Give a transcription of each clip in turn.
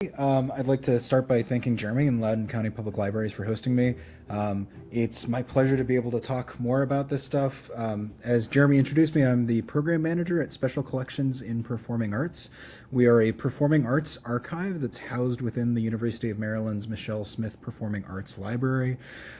I'd like to start by thanking Jeremy and Loudoun County Public Libraries for hosting me. It's my pleasure to be able to talk more about this stuff. As Jeremy introduced me, I'm the program manager at Special Collections in Performing Arts. We are a performing arts archive that's housed within the University of Maryland's Michelle Smith Performing Arts Library.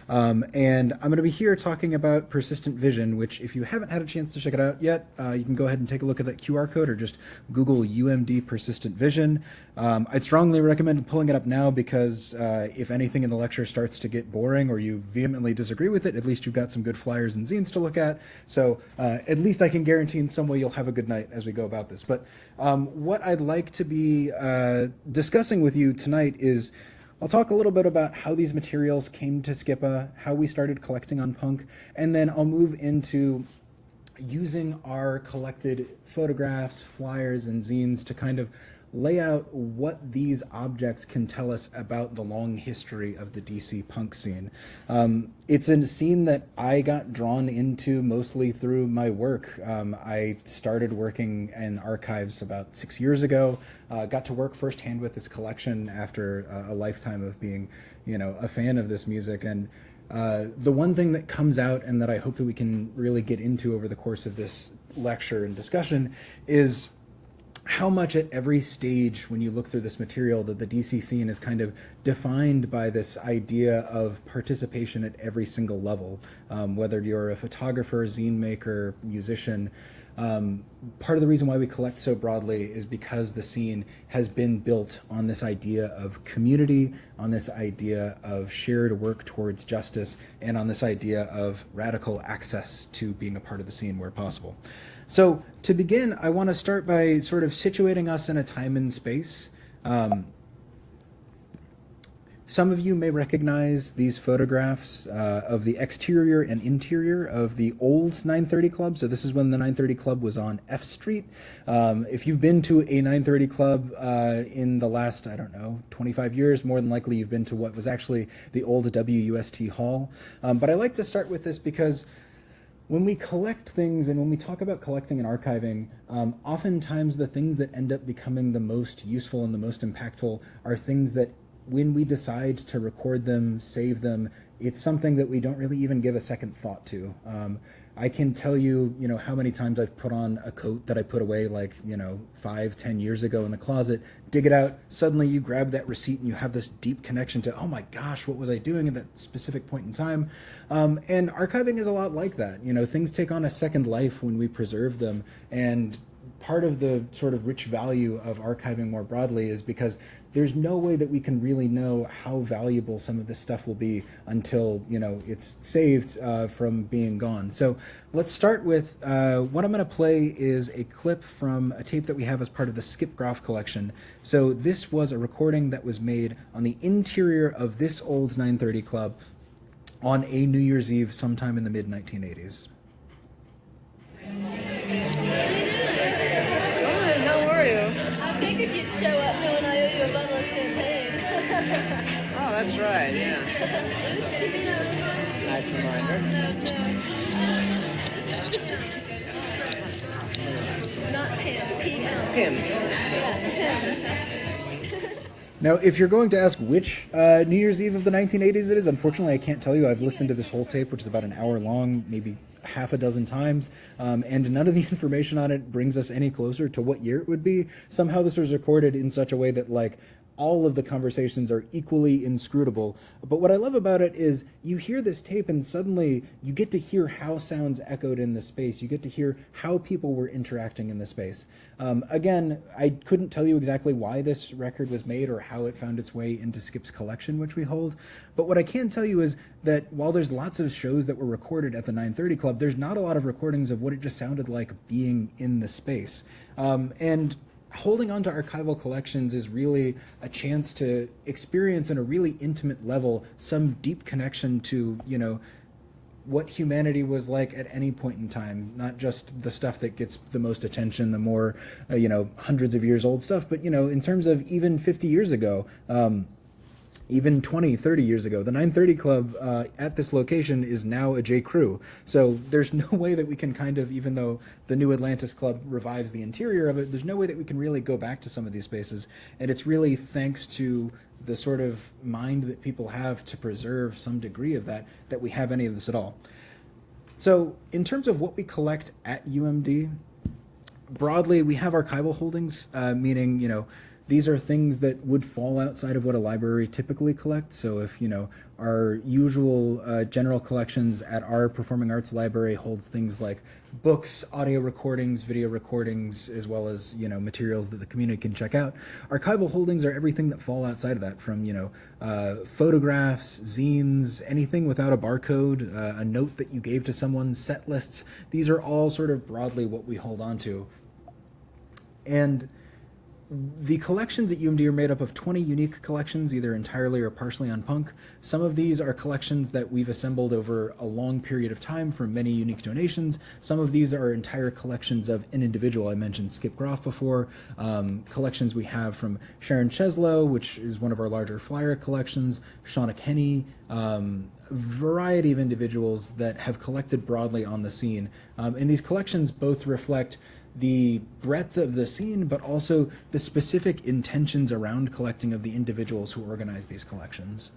And I'm going to be here talking about Persistent Vision, which if you haven't had a chance to check it out yet, you can go ahead and take a look at that QR code or just Google UMD Persistent Vision. I'd strongly recommend pulling it up now because if anything in the lecture starts to get boring or you vehemently disagree with it, at least you've got some good flyers and zines to look at. So at least I can guarantee in some way you'll have a good night as we go about this. But what I'd like to be discussing with you tonight is I'll talk a little bit about how these materials came to Skippa, how we started collecting on punk, and then I'll move into using our collected photographs, flyers, and zines to kind of lay out what these objects can tell us about the long history of the DC punk scene. It's a scene that I got drawn into mostly through my work. I started working in archives about 6 years ago, got to work firsthand with this collection after a lifetime of being, a fan of this music. And the one thing that comes out and that I hope that we can really get into over the course of this lecture and discussion is how much at every stage when you look through this material that the DC scene is kind of defined by this idea of participation at every single level, whether you're a photographer, zine maker, musician. Part of the reason why we collect so broadly is because the scene has been built on this idea of community, on this idea of shared work towards justice, and on this idea of radical access to being a part of the scene where possible. So to begin, I want to start by sort of situating us in a time and space. Some of you may recognize these photographs of the exterior and interior of the old 930 Club. So this is when the 930 Club was on F Street. If you've been to a 930 Club in the last, 25 years, more than likely you've been to what was actually the old WUST Hall. But I like to start with this because when we collect things and when we talk about collecting and archiving, oftentimes the things that end up becoming the most useful and the most impactful are things that when we decide to record them, save them, it's something that we don't really even give a second thought to. I can tell you, how many times I've put on a coat that I put away 5-10 years ago in the closet, dig it out, suddenly you grab that receipt and you have this deep connection to, oh my gosh, what was I doing at that specific point in time? And archiving is a lot like that. Things take on a second life when we preserve them, and part of the sort of rich value of archiving more broadly is because there's no way that we can really know how valuable some of this stuff will be until, it's saved from being gone. So let's start with what I'm going to play is a clip from a tape that we have as part of the Skip Groff collection. So this was a recording that was made on the interior of this old 930 Club on a New Year's Eve sometime in the mid-1980s. I figured you'd show up knowing I owe you a bottle of champagne. Oh, that's right, yeah. Nice reminder. Not Pim, P-M. Pim. Yes, Pim. Now, if you're going to ask which New Year's Eve of the 1980s it is, unfortunately I can't tell you. I've listened to this whole tape, which is about an hour long, maybe half a dozen times, and none of the information on it brings us any closer to what year it would be. Somehow this was recorded in such a way that all of the conversations are equally inscrutable. But what I love about it is you hear this tape and suddenly you get to hear how sounds echoed in the space. You get to hear how people were interacting in the space. Again, I couldn't tell you exactly why this record was made or how it found its way into Skip's collection, which we hold. But what I can tell you is that while there's lots of shows that were recorded at the 930 Club, there's not a lot of recordings of what it just sounded like being in the space. And holding on to archival collections is really a chance to experience on a really intimate level some deep connection to, what humanity was like at any point in time, not just the stuff that gets the most attention, the more, hundreds of years old stuff, but, in terms of even 50 years ago, even 20, 30 years ago. The 930 Club at this location is now a J. Crew. So there's no way that we can kind of, even though the New Atlantis Club revives the interior of it, there's no way that we can really go back to some of these spaces. And it's really thanks to the sort of mind that people have to preserve some degree of that, that we have any of this at all. So in terms of what we collect at UMD, broadly, we have archival holdings, meaning, these are things that would fall outside of what a library typically collects. So if, our usual general collections at our performing arts library holds things like books, audio recordings, video recordings, as well as, materials that the community can check out. Archival holdings are everything that fall outside of that, from, photographs, zines, anything without a barcode, a note that you gave to someone, set lists. These are all sort of broadly what we hold on to. And the collections at UMD are made up of 20 unique collections, either entirely or partially on punk. Some of these are collections that we've assembled over a long period of time from many unique donations. Some of these are entire collections of an individual. I mentioned Skip Groff before. Collections we have from Sharon Cheslow, which is one of our larger flyer collections, Shauna Kenny, a variety of individuals that have collected broadly on the scene. And these collections both reflect the breadth of the scene, but also the specific intentions around collecting of the individuals who organize these collections.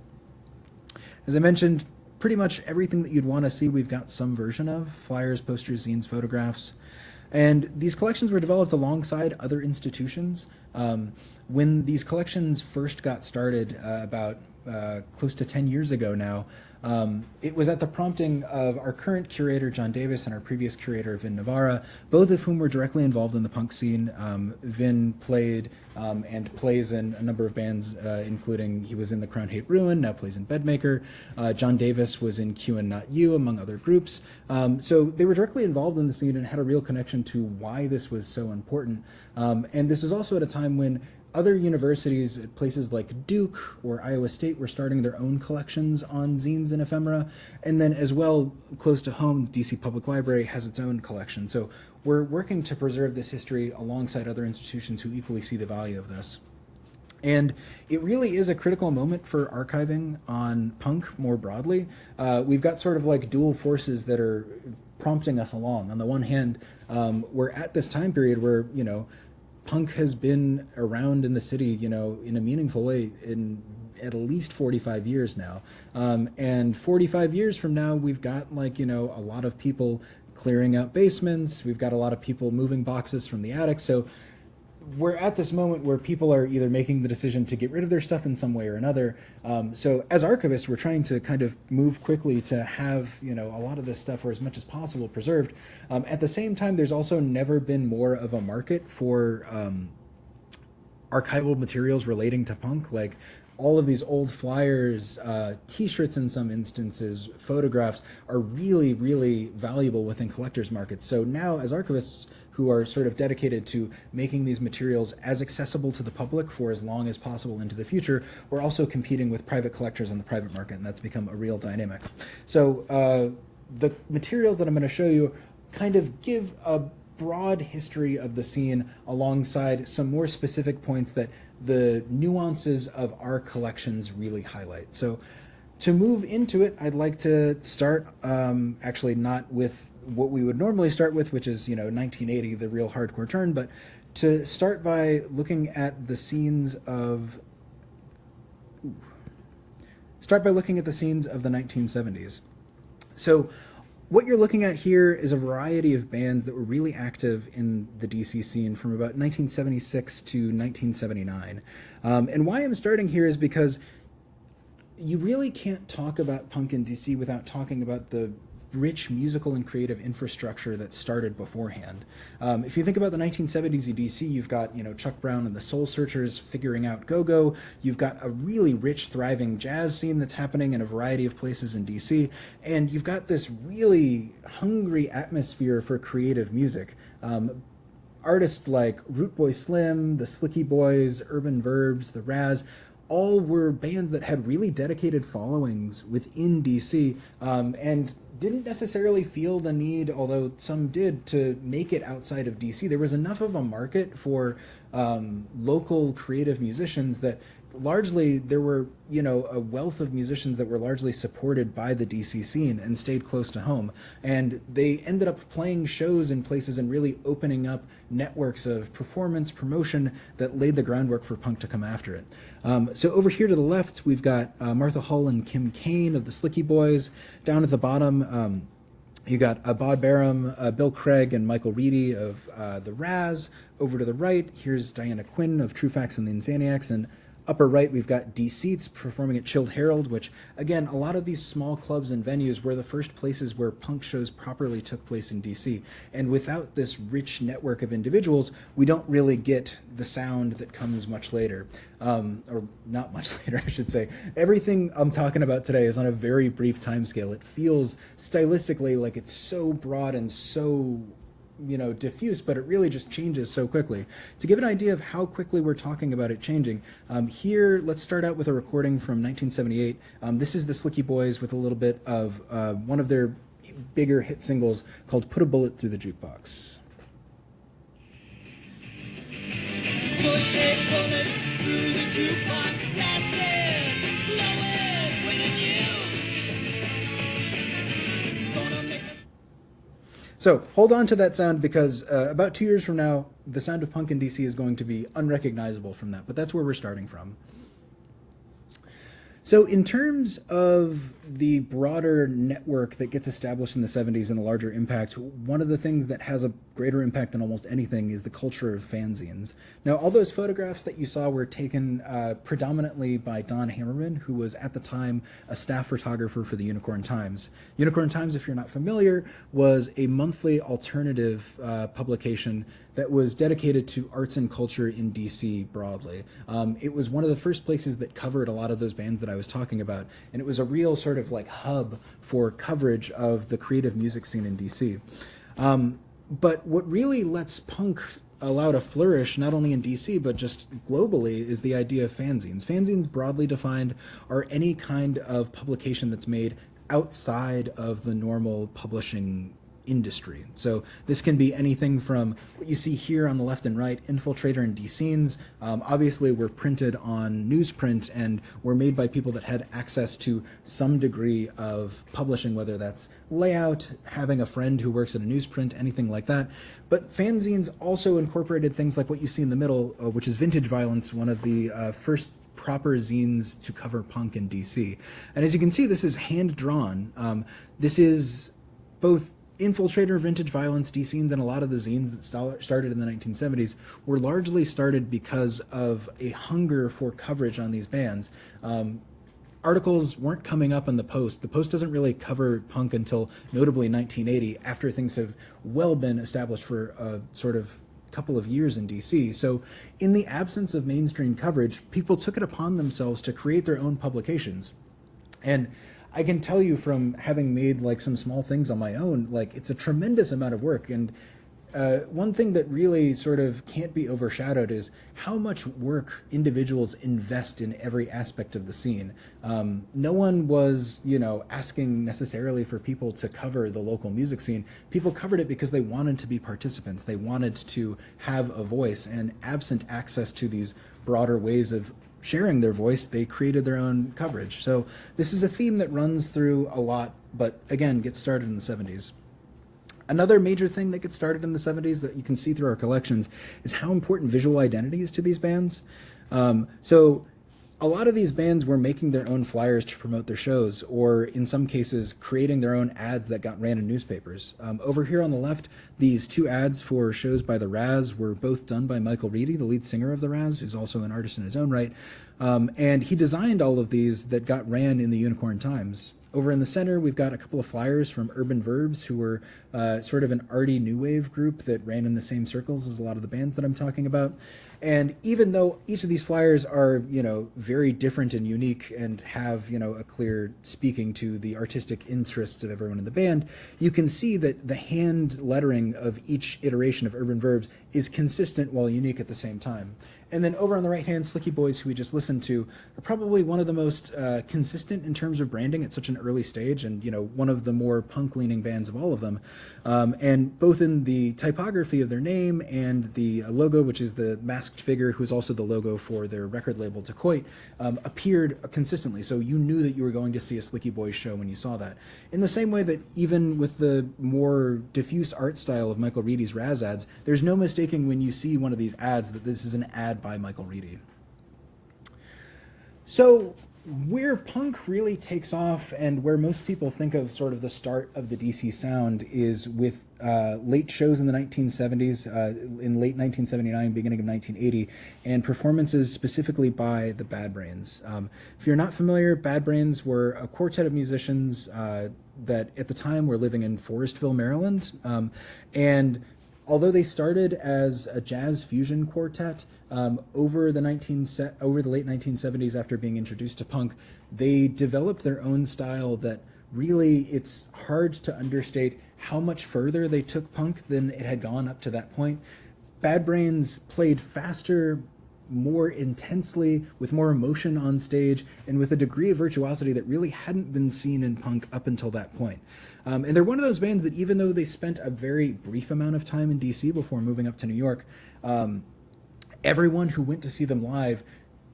As I mentioned, pretty much everything that you'd want to see, we've got some version of: flyers, posters, zines, photographs. And these collections were developed alongside other institutions. When these collections first got started about close to 10 years ago now, it was at the prompting of our current curator, John Davis, and our previous curator, Vin Navarra, both of whom were directly involved in the punk scene. Vin played and plays in a number of bands, including he was in The Crown Hate Ruin, now plays in Bedmaker. John Davis was in Q and Not You, among other groups. So they were directly involved in the scene and had a real connection to why this was so important. And this is also at a time when other universities at places like Duke or Iowa State were starting their own collections on zines and ephemera. And then as well, close to home, DC Public Library has its own collection. So we're working to preserve this history alongside other institutions who equally see the value of this. And it really is a critical moment for archiving on punk more broadly. We've got sort of like dual forces that are prompting us along. On the one hand, we're at this time period where, punk has been around in the city, in a meaningful way in at least 45 years now. And 45 years from now, we've got a lot of people clearing out basements. We've got a lot of people moving boxes from the attic. So we're at this moment where people are either making the decision to get rid of their stuff in some way or another. So as archivists, we're trying to kind of move quickly to have, a lot of this stuff, or as much as possible, preserved. At the same time, there's also never been more of a market for archival materials relating to punk. Like all of these old flyers, t-shirts in some instances, photographs are really, really valuable within collectors markets. So now as archivists who are sort of dedicated to making these materials as accessible to the public for as long as possible into the future, we're also competing with private collectors on the private market, and that's become a real dynamic. So the materials that I'm going to show you kind of give a broad history of the scene alongside some more specific points that the nuances of our collections really highlight. So to move into it, I'd like to start actually not with what we would normally start with, which is 1980, the real hardcore turn, but to start by looking at the scenes of the 1970s. So what you're looking at here is a variety of bands that were really active in the DC scene from about 1976 to 1979. And why I'm starting here is because you really can't talk about punk in DC without talking about the rich musical and creative infrastructure that started beforehand. If you think about the 1970s in DC, you've got Chuck Brown and the Soul Searchers figuring out go-go. You've got a really rich, thriving jazz scene that's happening in a variety of places in DC, and you've got this really hungry atmosphere for creative music. Artists like Root Boy Slim, the Slicky Boys, Urban Verbs, the Raz, all were bands that had really dedicated followings within DC, and didn't necessarily feel the need, although some did, to make it outside of DC. There was enough of a market for local creative musicians that largely there were, a wealth of musicians that were largely supported by the DC scene and stayed close to home. And they ended up playing shows in places and really opening up networks of performance, promotion that laid the groundwork for punk to come after it. So over here to the left, we've got Martha Hull and Kim Kane of the Slicky Boys. Down at the bottom, you got Bob Barham, Bill Craig, and Michael Reedy of the Raz. Over to the right, here's Diana Quinn of True Facts and the Insaniacs, and upper right, we've got Deceits performing at Chilled Herald, which, again, a lot of these small clubs and venues were the first places where punk shows properly took place in DC. And without this rich network of individuals, we don't really get the sound that comes much later. Or not much later, I should say. Everything I'm talking about today is on a very brief timescale. It feels stylistically like it's so broad and so diffuse, but it really just changes so quickly. To give an idea of how quickly we're talking about it changing, here, let's start out with a recording from 1978. This is the Slicky Boys with a little bit of one of their bigger hit singles called Put a Bullet Through the Jukebox. Put a bullet through the jukebox, that's it, blow it with you. Gonna make a So hold on to that sound, because about 2 years from now, the sound of punk in DC is going to be unrecognizable from that, but that's where we're starting from. So in terms of the broader network that gets established in the 70s and a larger impact, one of the things that has a greater impact than almost anything is the culture of fanzines. Now, all those photographs that you saw were taken predominantly by Don Hammerman, who was at the time a staff photographer for the Unicorn Times. Unicorn Times, if you're not familiar, was a monthly alternative publication that was dedicated to arts and culture in DC broadly. It was one of the first places that covered a lot of those bands that I was talking about, and it was a real sort of like hub for coverage of the creative music scene in DC. But what really lets punk allow to flourish, not only in DC, but just globally, is the idea of fanzines. Fanzines, broadly defined, are any kind of publication that's made outside of the normal publishing industry. So this can be anything from what you see here on the left and right, Infiltrator and D-Scenes. Obviously, were printed on newsprint and were made by people that had access to some degree of publishing, whether that's layout, having a friend who works at a newsprint, anything like that. But fanzines also incorporated things like what you see in the middle, which is Vintage Violence, one of the first proper zines to cover punk in DC. And as you can see, this is hand-drawn. This is both Infiltrator, Vintage Violence, D-Scenes, and a lot of the zines that started in the 1970s were largely started because of a hunger for coverage on these bands. Articles weren't coming up in the Post. The Post doesn't really cover punk until notably 1980, after things have well been established for a sort of couple of years in DC. So in the absence of mainstream coverage, people took it upon themselves to create their own publications. And I can tell you from having made like some small things on my own, like it's a tremendous amount of work. And one thing that really sort of can't be overshadowed is how much work individuals invest in every aspect of the scene. No one was, asking necessarily for people to cover the local music scene. People covered it because they wanted to be participants. They wanted to have a voice, and absent access to these broader ways of sharing their voice, they created their own coverage. So this is a theme that runs through a lot, but again, gets started in the 70s. Another major thing that gets started in the 70s that you can see through our collections is how important visual identity is to these bands. So a lot of these bands were making their own flyers to promote their shows, or in some cases creating their own ads that got ran in newspapers. Over here on the left, these two ads for shows by the Raz were both done by Michael Reedy, the lead singer of the Raz, who's also an artist in his own right. And he designed all of these that got ran in the Unicorn Times. Over in the center, we've got a couple of flyers from Urban Verbs, who were sort of an arty new wave group that ran in the same circles as a lot of the bands that I'm talking about. And even though each of these flyers are, very different and unique and have, a clear speaking to the artistic interests of everyone in the band, you can see that the hand lettering of each iteration of Urban Verbs is consistent while unique at the same time. And then over on the right hand, Slicky Boys, who we just listened to, are probably one of the most consistent in terms of branding at such an early stage, and one of the more punk-leaning bands of all of them. And both in the typography of their name and the logo, which is the masked figure, who is also the logo for their record label Dacoit, appeared consistently. So you knew that you were going to see a Slicky Boys show when you saw that. In the same way that even with the more diffuse art style of Michael Reedy's Raz ads, there's no mistaking when you see one of these ads that this is an ad by Michael Reedy. So where punk really takes off and where most people think of sort of the start of the DC sound is with late shows in the 1970s, in late 1979, beginning of 1980, and performances specifically by the Bad Brains. If you're not familiar, Bad Brains were a quartet of musicians that at the time were living in Forestville, Maryland, and although they started as a jazz fusion quartet, over the late 1970s, after being introduced to punk, they developed their own style that really, it's hard to understate how much further they took punk than it had gone up to that point. Bad Brains played faster, more intensely, with more emotion on stage, and with a degree of virtuosity that really hadn't been seen in punk up until that point. And they're one of those bands that, even though they spent a very brief amount of time in DC before moving up to New York, everyone who went to see them live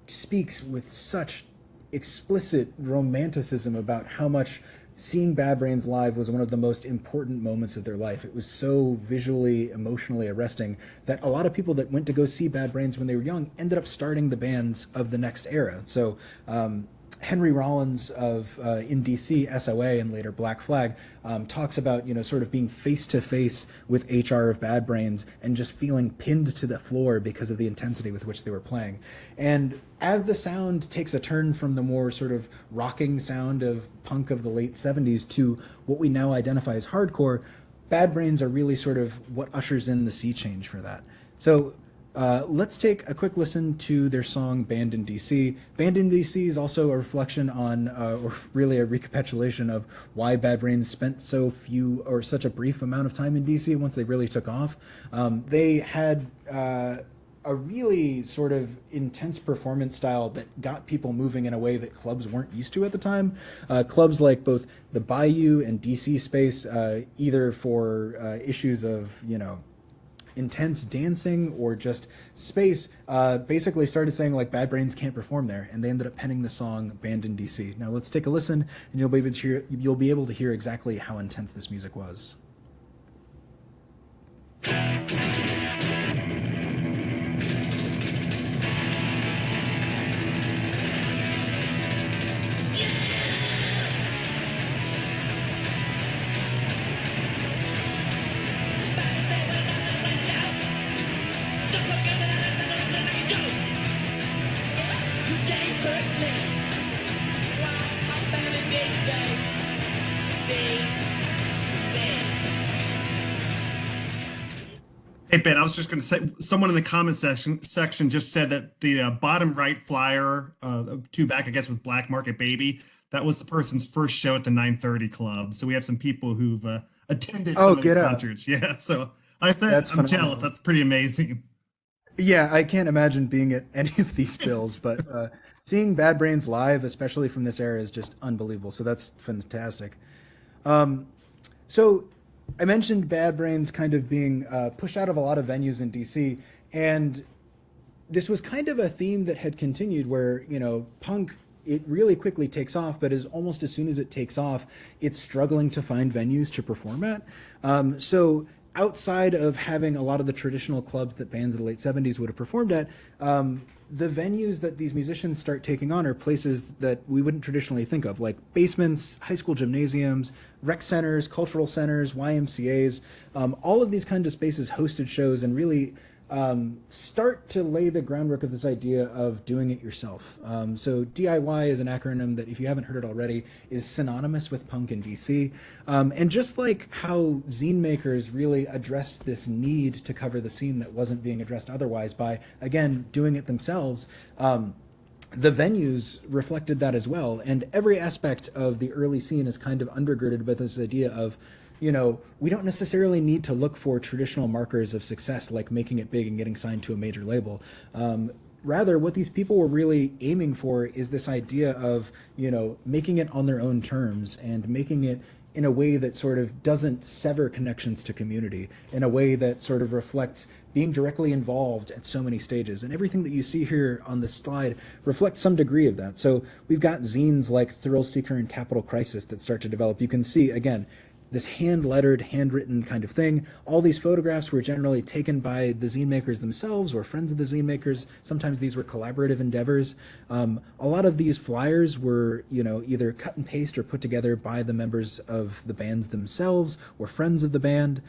speaks with such explicit romanticism about how much seeing Bad Brains live was one of the most important moments of their life. It was so visually, emotionally arresting that a lot of people that went to go see Bad Brains when they were young ended up starting the bands of the next era. So Henry Rollins of in DC, SOA, and later Black Flag, talks about sort of being face to face with HR of Bad Brains and just feeling pinned to the floor because of the intensity with which they were playing. And as the sound takes a turn from the more sort of rocking sound of punk of the late 70s to what we now identify as hardcore, Bad Brains are really sort of what ushers in the sea change for that. So let's take a quick listen to their song Band in DC. Band in DC is also a reflection on, or really a recapitulation of why Bad Brains spent so few or such a brief amount of time in DC once they really took off. They had a really sort of intense performance style that got people moving in a way that clubs weren't used to at the time. Clubs like both the Bayou and DC Space, either for issues of, intense dancing or just space, basically started saying like Bad Brains can't perform there, and they ended up penning the song Band in DC. Now let's take a listen, and you'll be able to hear exactly how intense this music was. Hey, Ben, I was just going to say, someone in the comment section just said that the bottom right flyer, two back, I guess, with Black Market Baby, that was the person's first show at the 930 Club. So we have some people who've attended some of the concerts. Yeah, so I'm jealous. That's pretty amazing. Yeah, I can't imagine being at any of these bills, but seeing Bad Brains live, especially from this era, is just unbelievable. So that's fantastic. So I mentioned Bad Brains kind of being pushed out of a lot of venues in DC, and this was kind of a theme that had continued where, punk, it really quickly takes off, but almost as soon as it takes off, it's struggling to find venues to perform at. So outside of having a lot of the traditional clubs that bands of the late 70s would have performed at, the venues that these musicians start taking on are places that we wouldn't traditionally think of, like basements, high school gymnasiums, rec centers, cultural centers, YMCAs. All of these kinds of spaces hosted shows and really start to lay the groundwork of this idea of doing it yourself. So DIY is an acronym that, if you haven't heard it already, is synonymous with punk in DC. And just like how zine makers really addressed this need to cover the scene that wasn't being addressed otherwise by, again, doing it themselves, the venues reflected that as well. And every aspect of the early scene is kind of undergirded by this idea of, we don't necessarily need to look for traditional markers of success like making it big and getting signed to a major label. rather what these people were really aiming for is this idea of, making it on their own terms and making it in a way that sort of doesn't sever connections to community, in a way that sort of reflects being directly involved at so many stages. And everything that you see here on this slide reflects some degree of that. So we've got zines like Thrill Seeker and Capital Crisis that start to develop. You can see, again, this hand-lettered, handwritten kind of thing. All these photographs were generally taken by the zine makers themselves or friends of the zine makers. Sometimes these were collaborative endeavors. A lot of these flyers were, either cut and paste or put together by the members of the bands themselves or friends of the band.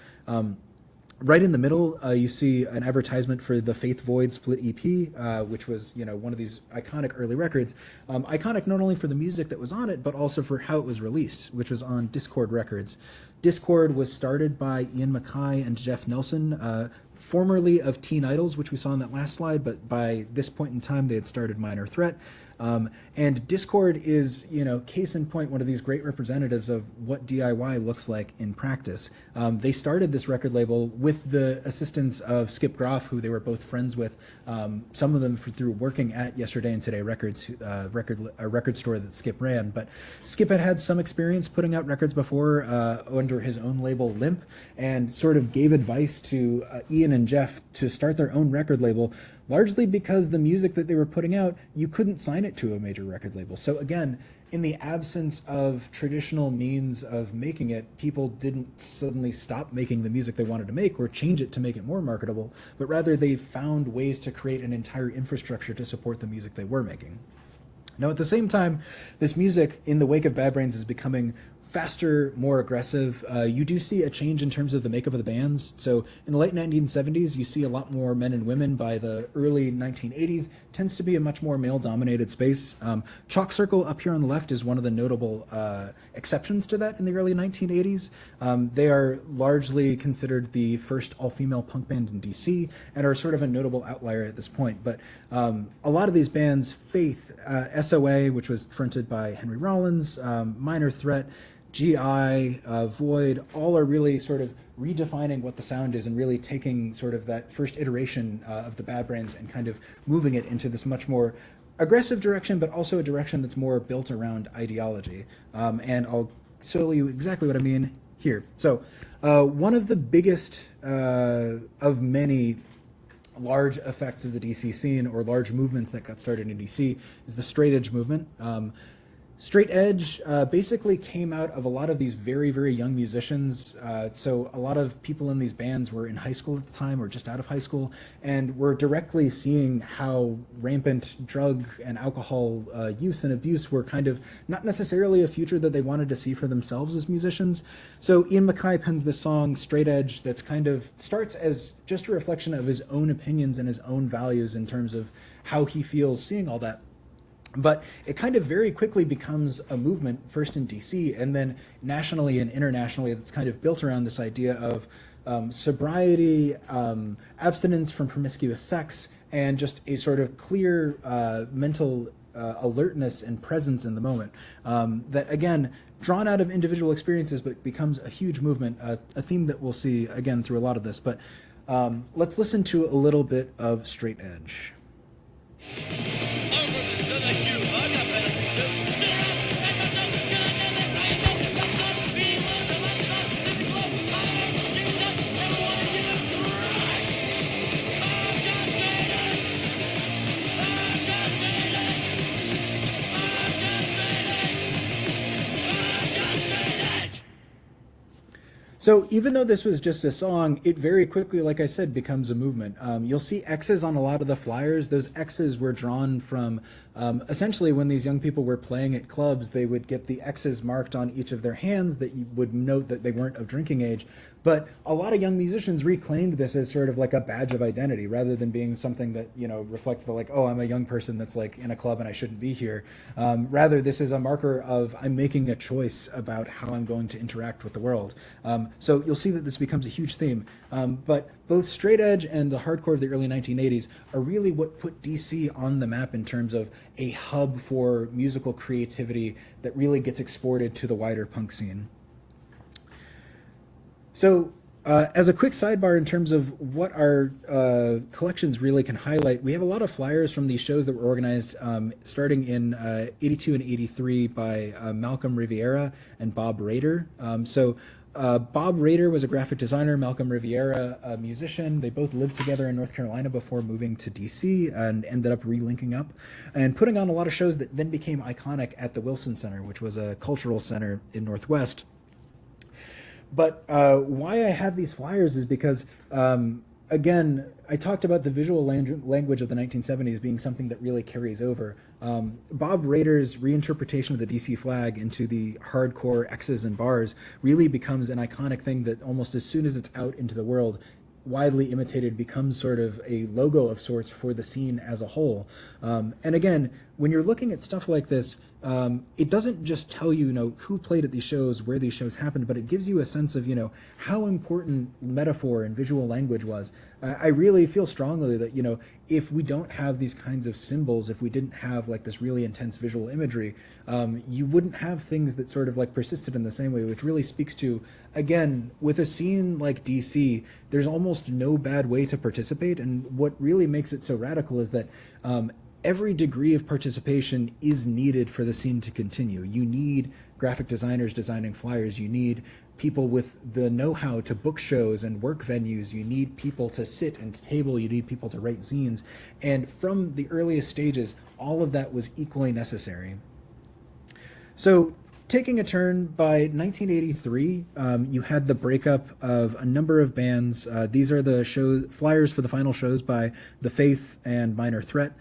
Right in the middle, you see an advertisement for the Faith Void split EP, which was, one of these iconic early records. Iconic not only for the music that was on it, but also for how it was released, which was on Dischord Records. Dischord was started by Ian MacKaye and Jeff Nelson, formerly of Teen Idols, which we saw in that last slide, but by this point in time, they had started Minor Threat. And Dischord is, case in point, one of these great representatives of what DIY looks like in practice. They started this record label with the assistance of Skip Groff, who they were both friends with, some of them through working at Yesterday and Today Records, a record store that Skip ran. But Skip had some experience putting out records before under his own label, Limp, and sort of gave advice to Ian and Jeff to start their own record label, largely because the music that they were putting out, you couldn't sign it to a major record label. So again, in the absence of traditional means of making it, people didn't suddenly stop making the music they wanted to make or change it to make it more marketable, but rather they found ways to create an entire infrastructure to support the music they were making. Now, at the same time, this music, in the wake of Bad Brains, is becoming faster, more aggressive. You do see a change in terms of the makeup of the bands. So in the late 1970s, you see a lot more men and women. By the early 1980s, tends to be a much more male-dominated space. Chalk Circle up here on the left is one of the notable exceptions to that in the early 1980s. They are largely considered the first all-female punk band in DC and are sort of a notable outlier at this point. But a lot of these bands, Faith, SOA, which was fronted by Henry Rollins, Minor Threat, GI, Void, all are really sort of redefining what the sound is and really taking sort of that first iteration of the Bad Brains and kind of moving it into this much more aggressive direction, but also a direction that's more built around ideology. And I'll show you exactly what I mean here. So one of the biggest of many large effects of the DC scene, or large movements that got started in DC, is the straight edge movement. Straight edge basically came out of a lot of these very, very young musicians. So a lot of people in these bands were in high school at the time or just out of high school, and were directly seeing how rampant drug and alcohol use and abuse were kind of not necessarily a future that they wanted to see for themselves as musicians. So Ian MacKaye pens this song, Straight Edge, that's kind of starts as just a reflection of his own opinions and his own values in terms of how he feels seeing all that. But it kind of very quickly becomes a movement, first in DC and then nationally and internationally, that's kind of built around this idea of sobriety, abstinence from promiscuous sex, and just a sort of clear mental alertness and presence in the moment. That, again, drawn out of individual experiences, but becomes a huge movement, a theme that we'll see, again, through a lot of this. But let's listen to a little bit of Straight Edge. So even though this was just a song, it very quickly, like I said, becomes a movement. You'll see X's on a lot of the flyers. Those X's were drawn from essentially when these young people were playing at clubs, they would get the X's marked on each of their hands that you would note that they weren't of drinking age. But a lot of young musicians reclaimed this as sort of like a badge of identity rather than being something that, reflects the like, oh, I'm a young person that's like in a club and I shouldn't be here. Rather, this is a marker of I'm making a choice about how I'm going to interact with the world. So you'll see that this becomes a huge theme. But both straight edge and the hardcore of the early 1980s are really what put DC on the map in terms of a hub for musical creativity that really gets exported to the wider punk scene. So As a quick sidebar in terms of what our collections really can highlight, we have a lot of flyers from these shows that were organized starting in 82 and 83 by Malcolm Riviera and Bob Rader. Bob Rader was a graphic designer, Malcolm Riviera a musician. They both lived together in North Carolina before moving to DC and ended up relinking up and putting on a lot of shows that then became iconic at the Wilson Center, which was a cultural center in Northwest. But why I have these flyers is because, again, I talked about the visual language of the 1970s being something that really carries over. Bob Rader's reinterpretation of the DC flag into the hardcore X's and bars really becomes an iconic thing that almost as soon as it's out into the world, widely imitated, becomes sort of a logo of sorts for the scene as a whole. And again, when you're looking at stuff like this, it doesn't just tell you, who played at these shows, where these shows happened, but it gives you a sense of, how important metaphor and visual language was. I really feel strongly that, if we don't have these kinds of symbols, if we didn't have like this really intense visual imagery, you wouldn't have things that sort of like persisted in the same way, which really speaks to, again, with a scene like DC, there's almost no bad way to participate. And what really makes it so radical is that every degree of participation is needed for the scene to continue. You need graphic designers designing flyers. You need people with the know-how to book shows and work venues. You need people to sit and table. You need people to write zines. And from the earliest stages, all of that was equally necessary. So taking a turn, by 1983, you had the breakup of a number of bands. These are the flyers for the final shows by The Faith and Minor Threat.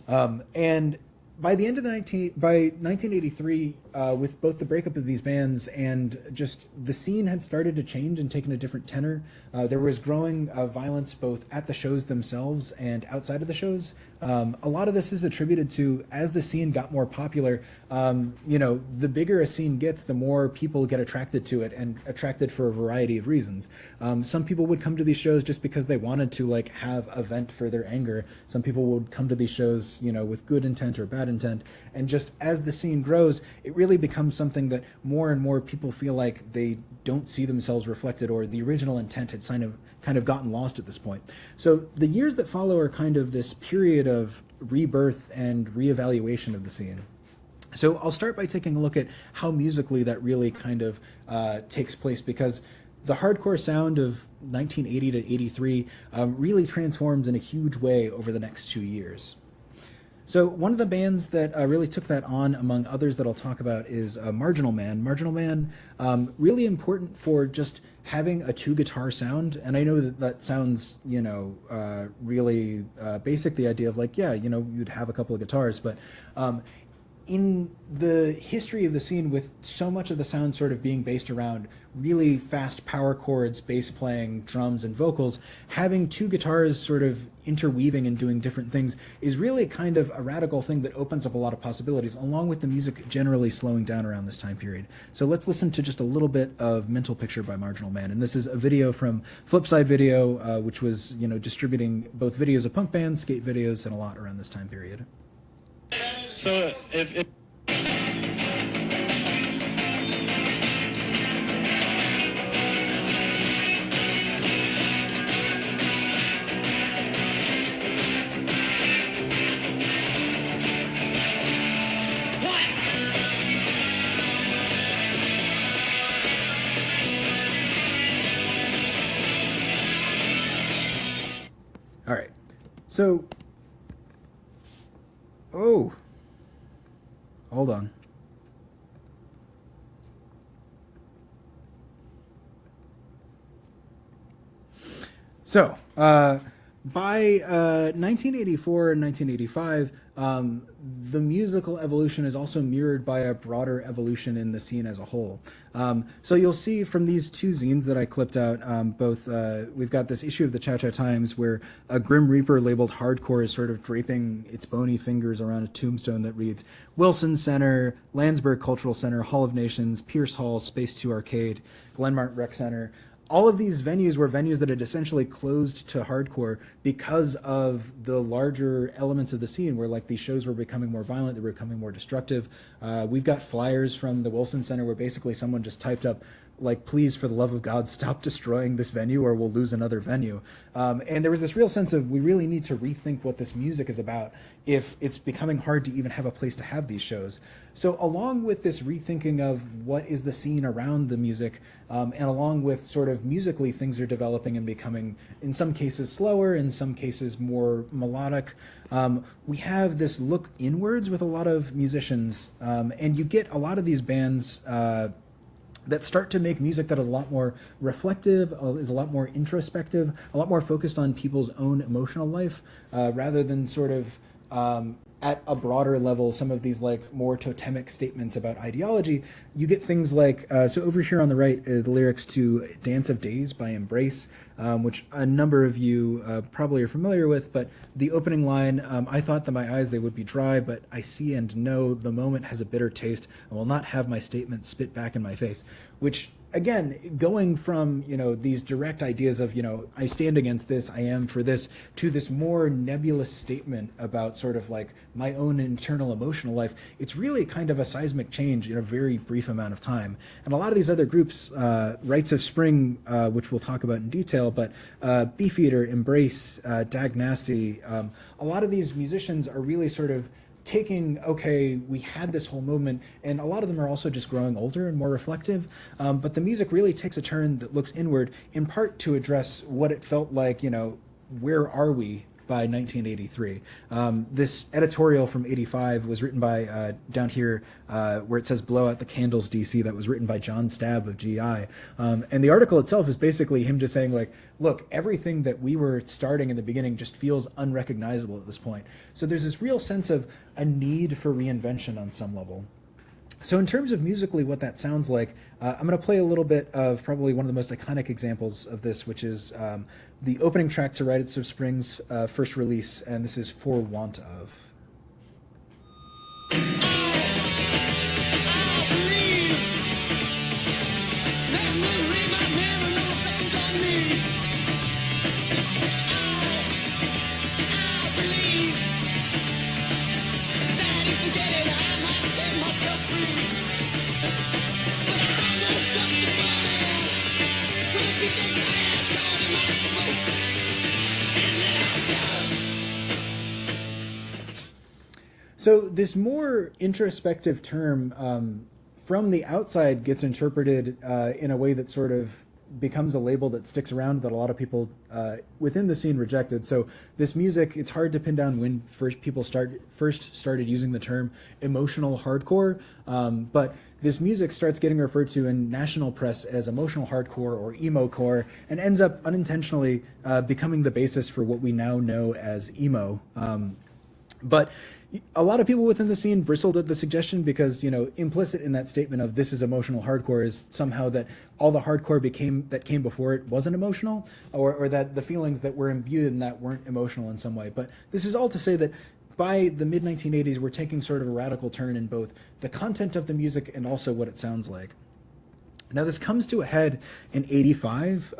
And by the end of by 1983, with both the breakup of these bands and just the scene had started to change and taken a different tenor. There was growing violence both at the shows themselves and outside of the shows. A lot of this is attributed to, as the scene got more popular, the bigger a scene gets, the more people get attracted to it, and attracted for a variety of reasons. Some people would come to these shows just because they wanted to have a vent for their anger. Some people would come to these shows, with good intent or bad intent. And just as the scene grows, it really becomes something that more and more people feel like they don't see themselves reflected, or the original intent had kind of gotten lost at this point. So the years that follow are kind of this period of rebirth and reevaluation of the scene. So I'll start by taking a look at how musically that really kind of takes place, because the hardcore sound of 1980 to 83 really transforms in a huge way over the next 2 years. So one of the bands that really took that on, among others that I'll talk about, is Marginal Man. Marginal Man, really important for just having a 2-guitar sound. And I know that sounds, really basic, the idea of you'd have a couple of guitars, but in the history of the scene, with so much of the sound sort of being based around really fast power chords, bass playing, drums, and vocals, having 2 guitars sort of interweaving and doing different things is really kind of a radical thing that opens up a lot of possibilities, along with the music generally slowing down around this time period. So let's listen to just a little bit of Mental Picture by Marginal Man. And this is a video from Flipside Video, which was, distributing both videos of punk bands, skate videos, and a lot around this time period. So if All right. So, hold on. So, by 1984 and 1985, the musical evolution is also mirrored by a broader evolution in the scene as a whole. So you'll see from these 2 zines that I clipped out, both we've got this issue of the Cha Cha Times where a Grim Reaper labeled hardcore is sort of draping its bony fingers around a tombstone that reads Wilson Center, Landsberg Cultural Center, Hall of Nations, Pierce Hall, Space 2 Arcade, Glenmart Rec Center. All of these venues were venues that had essentially closed to hardcore because of the larger elements of the scene, where these shows were becoming more violent, they were becoming more destructive. We've got flyers from the Wilson Center where basically someone just typed up like, please, for the love of God, stop destroying this venue or we'll lose another venue. And there was this real sense of, we really need to rethink what this music is about if it's becoming hard to even have a place to have these shows. So along with this rethinking of what is the scene around the music, and along with sort of musically things are developing and becoming, in some cases, slower, in some cases more melodic, we have this look inwards with a lot of musicians, and you get a lot of these bands that start to make music that is a lot more reflective, is a lot more introspective, a lot more focused on people's own emotional life, rather than sort of at a broader level, some of these like more totemic statements about ideology. You get things like, so over here on the right, the lyrics to Dance of Days by Embrace, which a number of you probably are familiar with, but the opening line, I thought that my eyes, they would be dry, but I see and know the moment has a bitter taste. I will not have my statement spit back in my face, which, again, going from, these direct ideas of, I stand against this, I am for this, to this more nebulous statement about sort of like my own internal emotional life, it's really kind of a seismic change in a very brief amount of time. And a lot of these other groups, Rites of Spring, which we'll talk about in detail, but Beefeater, Embrace, Dag Nasty, a lot of these musicians are really sort of taking, okay, we had this whole movement, and a lot of them are also just growing older and more reflective, but the music really takes a turn that looks inward, in part to address what it felt like, where are we by 1983. This editorial from 85 was written by, down here, where it says blow out the candles DC, that was written by John Stabb of GI. And the article itself is basically him just saying like, look, everything that we were starting in the beginning just feels unrecognizable at this point. So there's this real sense of a need for reinvention on some level. So in terms of musically what that sounds like, I'm going to play a little bit of probably one of the most iconic examples of this, which is the opening track to Rites of Spring's first release, and this is For Want Of. So this more introspective term from the outside gets interpreted in a way that sort of becomes a label that sticks around that a lot of people within the scene rejected. So this music, it's hard to pin down when people first started using the term emotional hardcore, but this music starts getting referred to in national press as emotional hardcore or emo core, and ends up unintentionally becoming the basis for what we now know as emo. But a lot of people within the scene bristled at the suggestion because, implicit in that statement of this is emotional hardcore is somehow that all the hardcore that came before it wasn't emotional, or that the feelings that were imbued in that weren't emotional in some way. But this is all to say that by the mid-1980s, we're taking sort of a radical turn in both the content of the music and also what it sounds like. Now, this comes to a head in 85.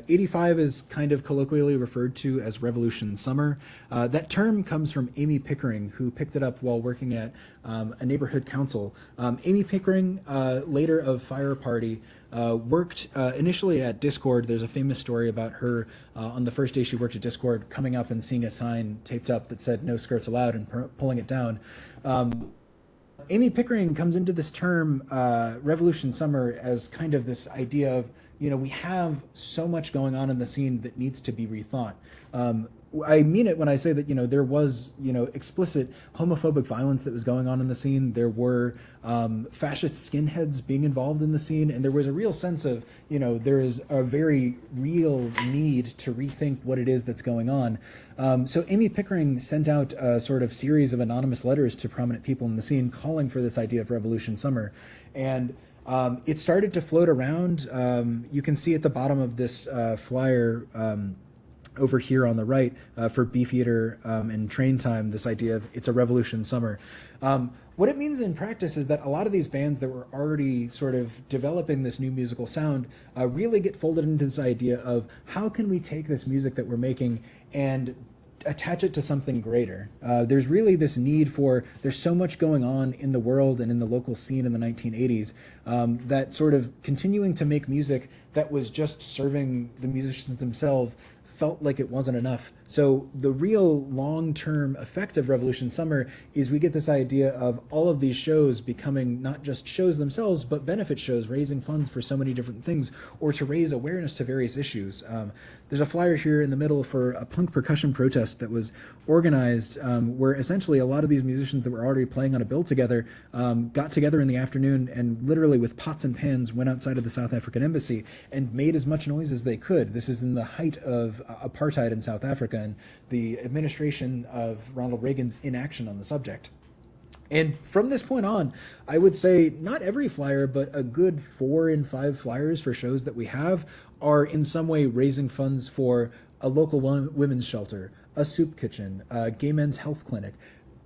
85 is kind of colloquially referred to as Revolution Summer. That term comes from Amy Pickering, who picked it up while working at a neighborhood council. Amy Pickering, later of Fire Party, worked initially at Discord. There's a famous story about her on the first day she worked at Discord coming up and seeing a sign taped up that said no skirts allowed and pulling it down. Amy Pickering comes into this term, Revolution Summer, as kind of this idea of, we have so much going on in the scene that needs to be rethought. I mean it when I say that, there was, explicit homophobic violence that was going on in the scene. There were fascist skinheads being involved in the scene. And there was a real sense of, there is a very real need to rethink what it is that's going on. So Amy Pickering sent out a sort of series of anonymous letters to prominent people in the scene calling for this idea of Revolution Summer. And it started to float around. You can see at the bottom of this flyer, over here on the right, for Beefeater and Train Time, this idea of it's a revolution summer. What it means in practice is that a lot of these bands that were already sort of developing this new musical sound really get folded into this idea of how can we take this music that we're making and attach it to something greater. There's really this need for, there's so much going on in the world and in the local scene in the 1980s that sort of continuing to make music that was just serving the musicians themselves felt like it wasn't enough. So the real long-term effect of Revolution Summer is we get this idea of all of these shows becoming not just shows themselves, but benefit shows, raising funds for so many different things, or to raise awareness to various issues. There's a flyer here in the middle for a punk percussion protest that was organized, where essentially a lot of these musicians that were already playing on a bill together got together in the afternoon and literally with pots and pans went outside of the South African embassy and made as much noise as they could. This is in the height of apartheid in South Africa and the administration of Ronald Reagan's inaction on the subject. And from this point on, I would say not every flyer, but a good 4 in 5 flyers for shows that we have are in some way raising funds for a local women's shelter, a soup kitchen, a gay men's health clinic,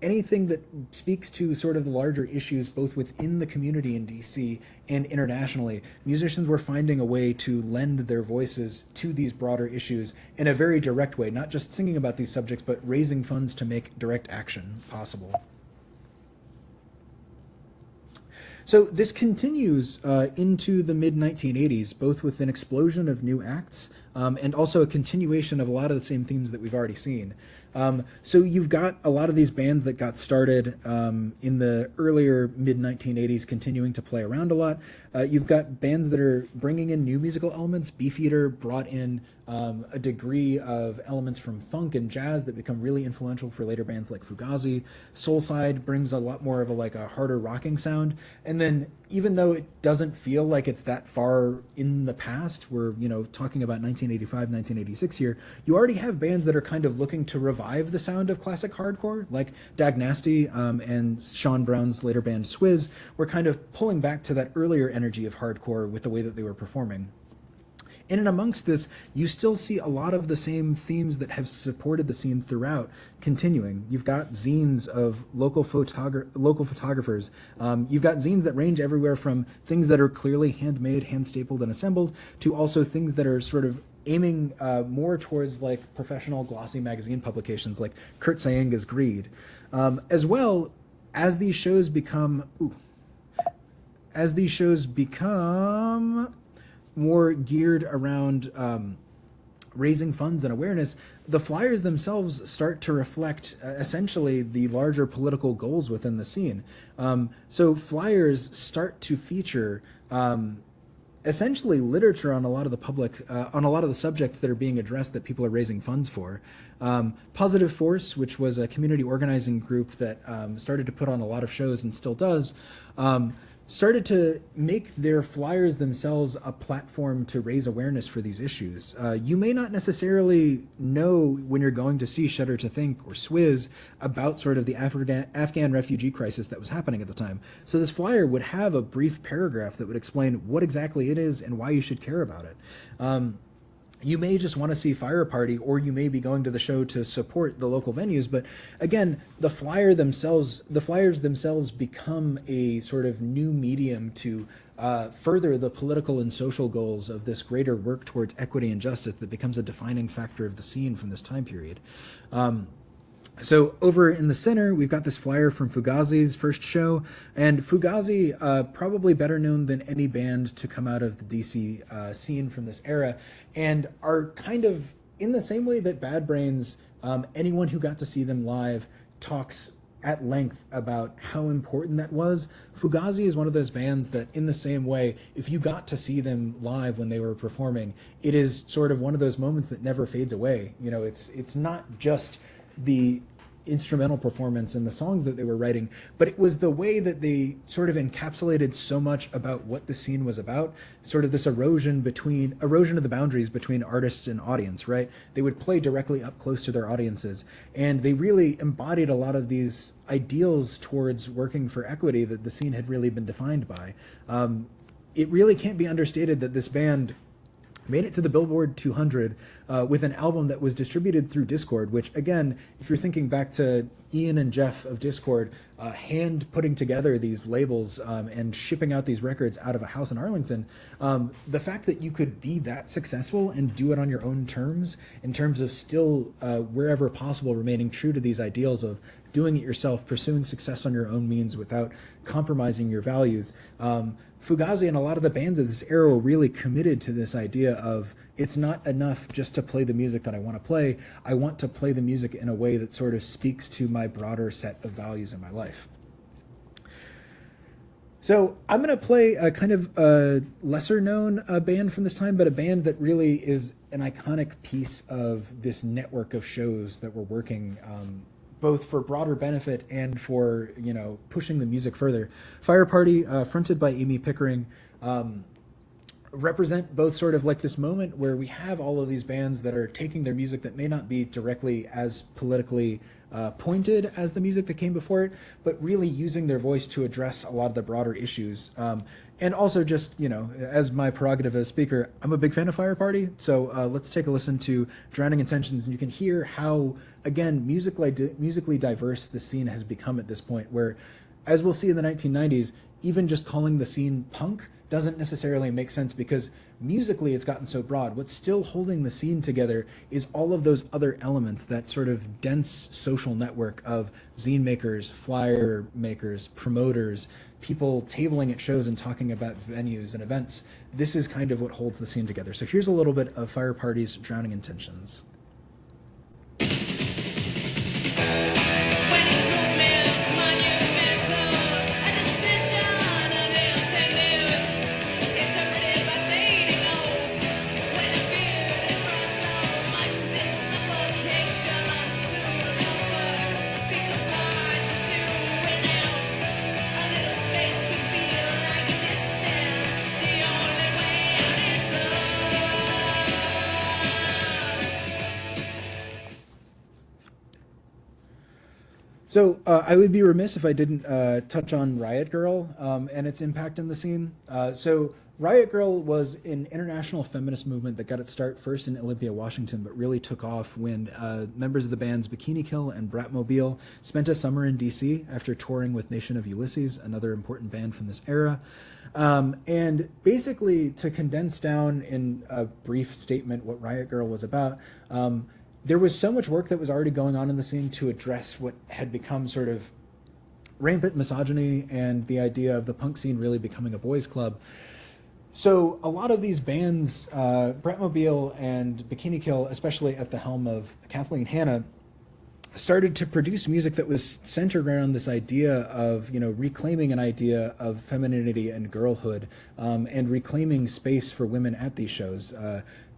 anything that speaks to sort of the larger issues both within the community in DC and internationally. Musicians were finding a way to lend their voices to these broader issues in a very direct way, not just singing about these subjects, but raising funds to make direct action possible. So this continues into the mid-1980s, both with an explosion of new acts and also a continuation of a lot of the same themes that we've already seen. So you've got a lot of these bands that got started in the earlier mid-1980s continuing to play around a lot. You've got bands that are bringing in new musical elements. Beefeater brought in a degree of elements from funk and jazz that become really influential for later bands like Fugazi. Soulside brings a lot more of a harder rocking sound. And then even though it doesn't feel like it's that far in the past, we're talking about 1985, 1986 here, you already have bands that are kind of looking to revive the sound of classic hardcore, like Dag Nasty and Sean Brown's later band Swizz were kind of pulling back to that earlier energy of hardcore with the way that they were performing. In and amongst this, you still see a lot of the same themes that have supported the scene throughout continuing. You've got zines of local photographers. You've got zines that range everywhere from things that are clearly handmade, hand-stapled, and assembled, to also things that are sort of aiming more towards like professional glossy magazine publications like Kurt Sayenga's Greed. As well, as these shows become more geared around raising funds and awareness, the flyers themselves start to reflect essentially the larger political goals within the scene. So flyers start to feature essentially literature on a lot of the public, on a lot of the subjects that are being addressed that people are raising funds for. Positive Force, which was a community organizing group that started to put on a lot of shows and still does, started to make their flyers themselves a platform to raise awareness for these issues. You may not necessarily know when you're going to see Shudder to Think or Swizz about sort of the Afghan refugee crisis that was happening at the time. So this flyer would have a brief paragraph that would explain what exactly it is and why you should care about it. You may just want to see Fire Party, or you may be going to the show to support the local venues. But again, the flyers themselves become a sort of new medium to further the political and social goals of this greater work towards equity and justice that becomes a defining factor of the scene from this time period. So over in the center, we've got this flyer from Fugazi's first show, and Fugazi, probably better known than any band to come out of the DC scene from this era, and are kind of in the same way that Bad Brains, anyone who got to see them live talks at length about how important that was. Fugazi is one of those bands that in the same way, if you got to see them live when they were performing, it is sort of one of those moments that never fades away. It's not just the instrumental performance and the songs that they were writing, but it was the way that they sort of encapsulated so much about what the scene was about, sort of this erosion of the boundaries between artist and audience, right? They would play directly up close to their audiences, and they really embodied a lot of these ideals towards working for equity that the scene had really been defined by. It really can't be understated that this band made it to the Billboard 200 with an album that was distributed through Discord, which, again, if you're thinking back to Ian and Jeff of Discord, hand putting together these labels and shipping out these records out of a house in Arlington, the fact that you could be that successful and do it on your own terms, in terms of still, wherever possible, remaining true to these ideals of doing it yourself, pursuing success on your own means without compromising your values. Fugazi and a lot of the bands of this era were really committed to this idea of, it's not enough just to play the music that I want to play. I want to play the music in a way that sort of speaks to my broader set of values in my life. So I'm going to play a kind of a lesser known band from this time, but a band that really is an iconic piece of this network of shows that were working both for broader benefit and for, you know, pushing the music further. Fire Party, fronted by Amy Pickering, represent both sort of like this moment where we have all of these bands that are taking their music that may not be directly as politically pointed as the music that came before it, but really using their voice to address a lot of the broader issues. And also just, you know, as my prerogative as speaker, I'm a big fan of Fire Party. So let's take a listen to Drowning Intentions, and you can hear how, again, musically diverse the scene has become at this point, where, as we'll see in the 1990s, even just calling the scene punk doesn't necessarily make sense, because musically it's gotten so broad. What's still holding the scene together is all of those other elements, that sort of dense social network of zine makers, flyer makers, promoters, people tabling at shows and talking about venues and events. This is kind of what holds the scene together. So here's a little bit of Fire Party's Drowning Intentions. So I would be remiss if I didn't touch on Riot Girl and its impact in the scene. So Riot Girl was an international feminist movement that got its start first in Olympia, Washington, but really took off when members of the bands Bikini Kill and Bratmobile spent a summer in DC after touring with Nation of Ulysses, another important band from this era. And basically, to condense down in a brief statement what Riot Girl was about, there was so much work that was already going on in the scene to address what had become sort of rampant misogyny and the idea of the punk scene really becoming a boys' club. So a lot of these bands, Bratmobile and Bikini Kill, especially at the helm of Kathleen Hanna, started to produce music that was centered around this idea of, you know, reclaiming an idea of femininity and girlhood, and reclaiming space for women at these shows.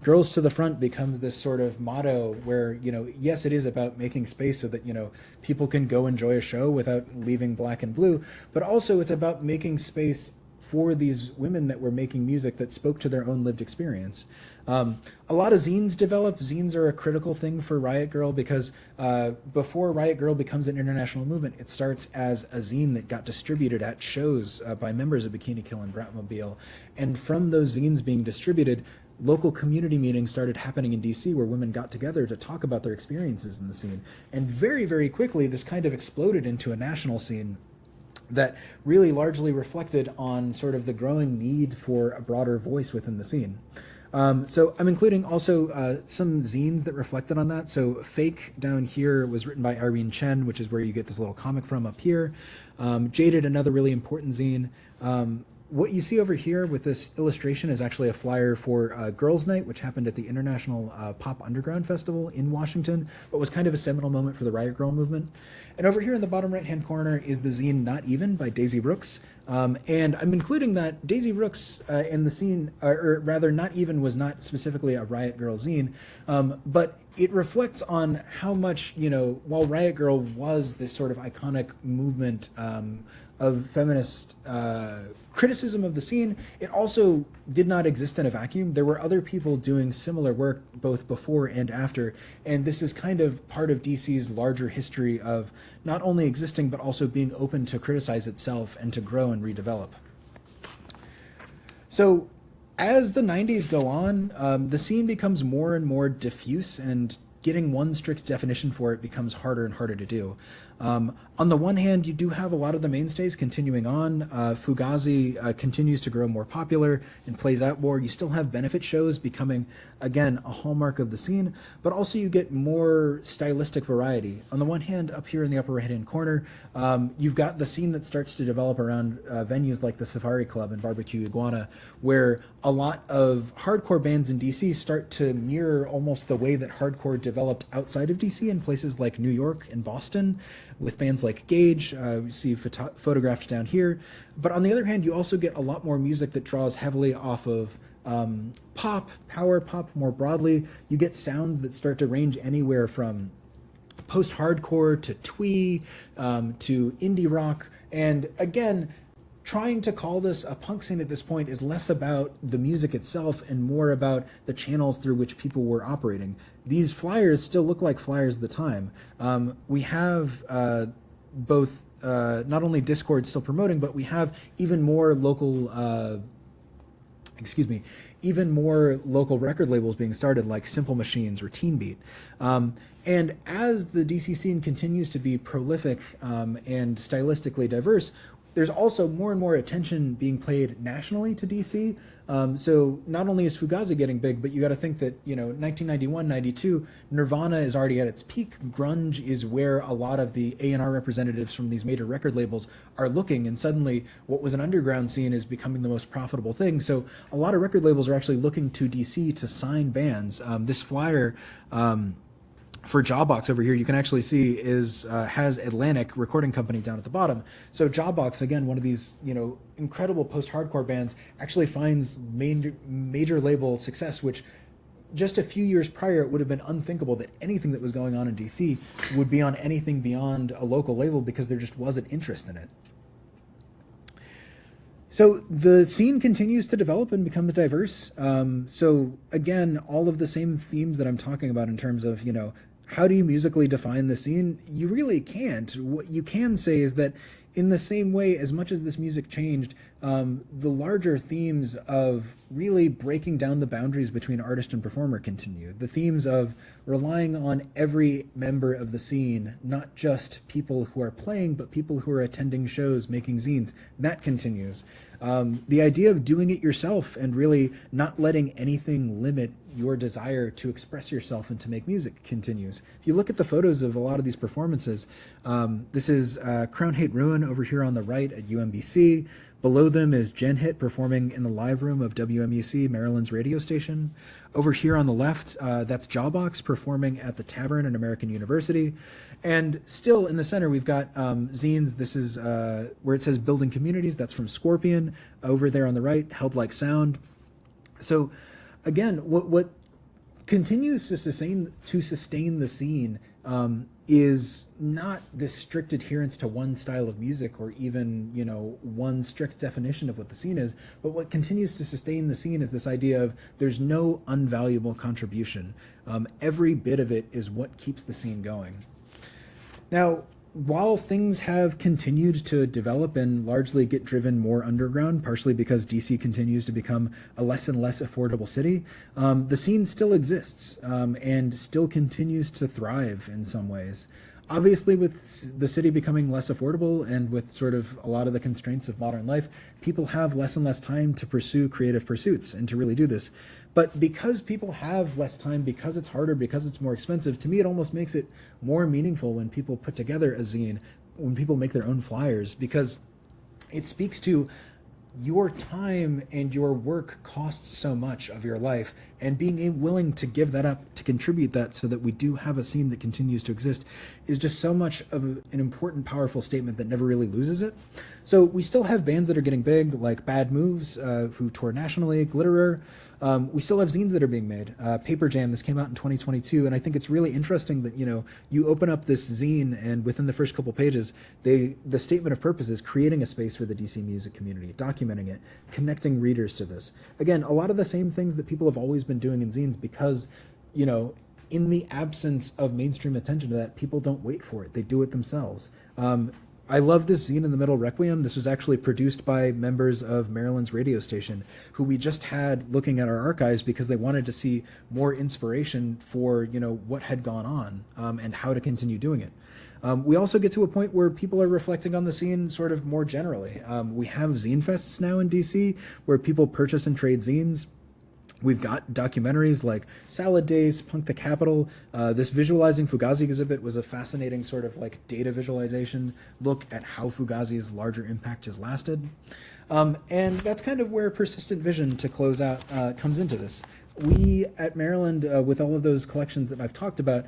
Girls to the Front becomes this sort of motto where, you know, yes, it is about making space so that, you know, people can go enjoy a show without leaving black and blue, but also it's about making space for these women that were making music that spoke to their own lived experience. A lot of zines develop. Zines are a critical thing for Riot Girl because before Riot Girl becomes an international movement, it starts as a zine that got distributed at shows by members of Bikini Kill and Bratmobile. And from those zines being distributed, local community meetings started happening in DC where women got together to talk about their experiences in the scene. And very, very quickly, this kind of exploded into a national scene that really largely reflected on sort of the growing need for a broader voice within the scene. So I'm including also some zines that reflected on that. So Fake down here was written by Irene Chen, which is where you get this little comic from up here. Jaded, another really important zine. What you see over here with this illustration is actually a flyer for Girls Night, which happened at the International Pop Underground Festival in Washington, but was kind of a seminal moment for the Riot Girl movement. And over here in the bottom right-hand corner is the zine Not Even by Daisy Brooks. And I'm including that Daisy Brooks in the scene, or rather Not Even was not specifically a Riot Girl zine, but it reflects on how much, you know, while Riot Girl was this sort of iconic movement of feminist criticism of the scene, it also did not exist in a vacuum. There were other people doing similar work both before and after, and this is kind of part of DC's larger history of not only existing but also being open to criticize itself and to grow and redevelop. So As the 90s go on, the scene becomes more and more diffuse, and getting one strict definition for it becomes harder and harder to do. On the one hand, you do have a lot of the mainstays continuing on. Fugazi continues to grow more popular and plays out more. You still have benefit shows becoming, again, a hallmark of the scene, but also you get more stylistic variety. On the one hand, up here in the upper right-hand corner, you've got the scene that starts to develop around venues like the Safari Club and Barbecue Iguana, where a lot of hardcore bands in DC start to mirror almost the way that hardcore developed outside of DC in places like New York and Boston, with bands like Gage, we see photographed down here. But on the other hand, you also get a lot more music that draws heavily off of pop, power pop more broadly. You get sounds that start to range anywhere from post-hardcore to twee to indie rock. And again, trying to call this a punk scene at this point is less about the music itself and more about the channels through which people were operating. These flyers still look like flyers at the time. We have both not only Discord still promoting, but we have even more local even more local record labels being started, like Simple Machines or Teen Beat. And as the DC scene continues to be prolific and stylistically diverse, there's also more and more attention being paid nationally to DC. So not only is Fugazi getting big, but you got to think that, 1991, 92, Nirvana is already at its peak. Grunge is where a lot of the A&R representatives from these major record labels are looking, and suddenly what was an underground scene is becoming the most profitable thing. So a lot of record labels are actually looking to DC to sign bands. This flyer for Jawbox over here, you can actually see has Atlantic Recording Company down at the bottom. So Jawbox, again, one of these incredible post-hardcore bands, actually finds major label success, which just a few years prior it would have been unthinkable that anything that was going on in DC would be on anything beyond a local label, because there just wasn't interest in it. So the scene continues to develop and become diverse. So again, all of the same themes that I'm talking about in terms of, how do you musically define the scene? You really can't. What you can say is that in the same way, as much as this music changed, the larger themes of really breaking down the boundaries between artist and performer continue. The themes of relying on every member of the scene, not just people who are playing, but people who are attending shows, making zines, that continues. The idea of doing it yourself and really not letting anything limit your desire to express yourself and to make music continues. If you look at the photos of a lot of these performances, this is Crown Hate Ruin over here on the right at UMBC. Below them is Gen Hit performing in the live room of WMUC, Maryland's radio station. Over here on the left, that's Jawbox performing at the Tavern at American University. And still in the center, we've got zines. This is where it says Building Communities. That's from Scorpion. Over there on the right, Held Like Sound. So again, what continues to sustain the scene is not this strict adherence to one style of music or even one strict definition of what the scene is, but what continues to sustain the scene is this idea of there's no unvaluable contribution. Every bit of it is what keeps the scene going. Now, while things have continued to develop and largely get driven more underground, partially because DC continues to become a less and less affordable city, the scene still exists and still continues to thrive in some ways. Obviously, with the city becoming less affordable and with sort of a lot of the constraints of modern life, people have less and less time to pursue creative pursuits and to really do this. But because people have less time, because it's harder, because it's more expensive, to me it almost makes it more meaningful when people put together a zine, when people make their own flyers, because it speaks to your time and your work costs so much of your life, and being willing to give that up, to contribute that so that we do have a scene that continues to exist, is just so much of an important, powerful statement that never really loses it. So we still have bands that are getting big, like Bad Moves, who tour nationally, Glitterer. We still have zines that are being made. Paper Jam, this came out in 2022, and I think it's really interesting that, you open up this zine and within the first couple pages, the statement of purpose is creating a space for the DC music community, documenting it, connecting readers to this. Again, a lot of the same things that people have always been doing in zines, because, in the absence of mainstream attention to that, people don't wait for it. They do it themselves. I love this zine in the middle, Requiem. This was actually produced by members of Maryland's radio station who we just had looking at our archives because they wanted to see more inspiration for, what had gone on and how to continue doing it. We also get to a point where people are reflecting on the scene sort of more generally. We have zine fests now in DC where people purchase and trade zines. We've got documentaries like Salad Days, Punk the Capitol. This Visualizing Fugazi exhibit was a fascinating sort of like data visualization look at how Fugazi's larger impact has lasted. And that's kind of where persistent vision, to close out, comes into this. We at Maryland, with all of those collections that I've talked about,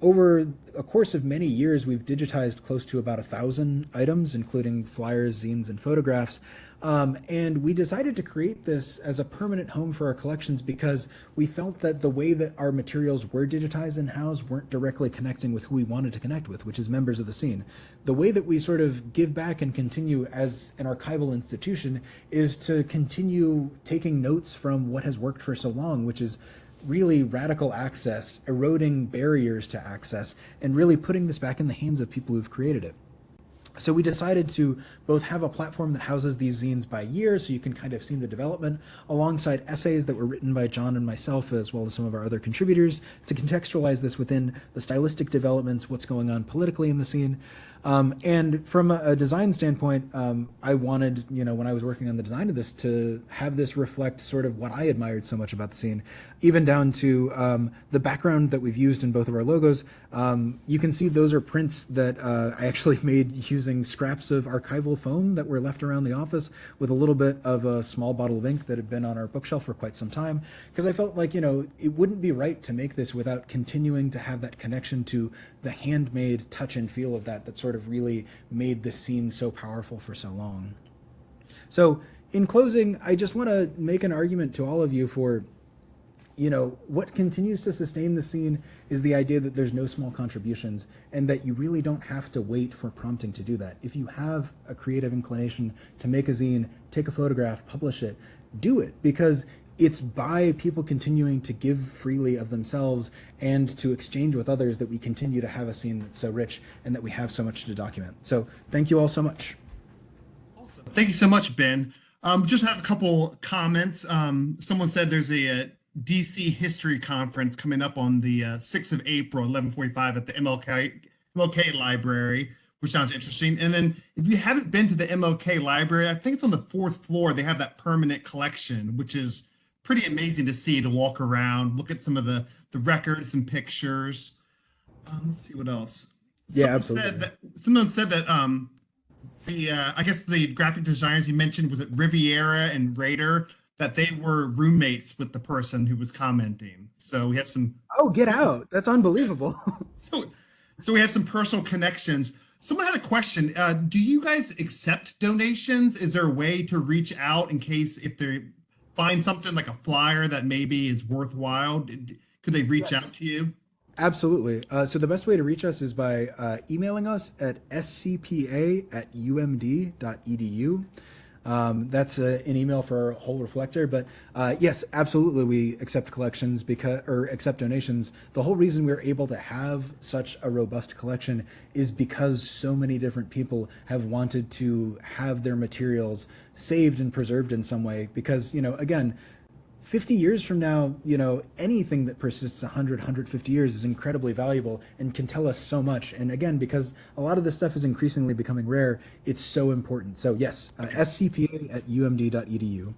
over a course of many years, we've digitized close to about 1,000 items, including flyers, zines, and photographs. And we decided to create this as a permanent home for our collections because we felt that the way that our materials were digitized and housed weren't directly connecting with who we wanted to connect with, which is members of the scene. The way that we sort of give back and continue as an archival institution is to continue taking notes from what has worked for so long, which is really radical access, eroding barriers to access, and really putting this back in the hands of people who've created it. So we decided to both have a platform that houses these zines by year, so you can kind of see the development, alongside essays that were written by John and myself, as well as some of our other contributors, to contextualize this within the stylistic developments, what's going on politically in the scene. And from a design standpoint, I wanted, when I was working on the design of this, to have this reflect sort of what I admired so much about the scene, even down to the background that we've used in both of our logos. You can see those are prints that I actually made using scraps of archival foam that were left around the office with a little bit of a small bottle of ink that had been on our bookshelf for quite some time, because I felt like, it wouldn't be right to make this without continuing to have that connection to the handmade touch and feel of that sort of really made the scene so powerful for so long. So in closing, I just want to make an argument to all of you for, what continues to sustain the scene is the idea that there's no small contributions and that you really don't have to wait for prompting to do that. If you have a creative inclination to make a zine, take a photograph, publish it, do it, because it's by people continuing to give freely of themselves and to exchange with others that we continue to have a scene that's so rich and that we have so much to document. So thank you all so much. Awesome. Thank you so much, Ben. Just have a couple comments. Someone said there's a DC History Conference coming up on the 6th of April, 11:45 at the MLK Library, which sounds interesting. And then if you haven't been to the MLK Library, I think it's on the 4th floor. They have that permanent collection, which is pretty amazing to see, to walk around, look at some of the records and pictures. Let's see what else. Absolutely. Someone said that I guess the graphic designers you mentioned, was it Riviera and Raider, that they were roommates with the person who was commenting. So we have some. Oh, get out. That's unbelievable. So we have some personal connections. Someone had a question. Do you guys accept donations? Is there a way to reach out in case if they find something like a flyer that maybe is worthwhile? Could they reach out to you? Absolutely. So the best way to reach us is by emailing us at scpa@umd.edu. That's an email for Whole Reflector, but yes, absolutely, we accept collections accept donations. The whole reason we're able to have such a robust collection is because so many different people have wanted to have their materials saved and preserved in some way. Because, again, 50 years from now, anything that persists 100, 150 years is incredibly valuable and can tell us so much. And again, because a lot of this stuff is increasingly becoming rare, it's so important. So yes, scpa@umd.edu.